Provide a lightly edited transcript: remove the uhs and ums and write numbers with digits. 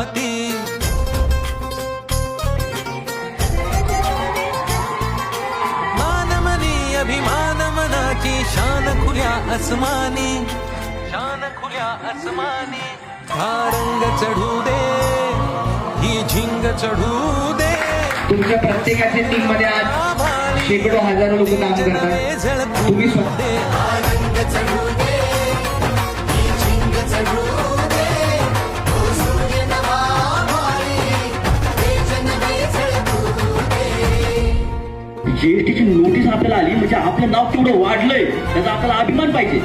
हाती. मानमनी अभिमान मनाची शान खुल्या आसमानी, शान खुल्या आसमानी. हा रंग चढू दे, ही झिंग चढू दे. तुमच्या प्रत्येकाच्या टीम मध्ये आज शेकडो हजारो लोक काम करतात. तुम्ही जीएसटीची नोटीस आपल्याला आली म्हणजे आपलं नाव तेवढं वाढलंय, त्याचा आपल्याला अभिमान पाहिजे.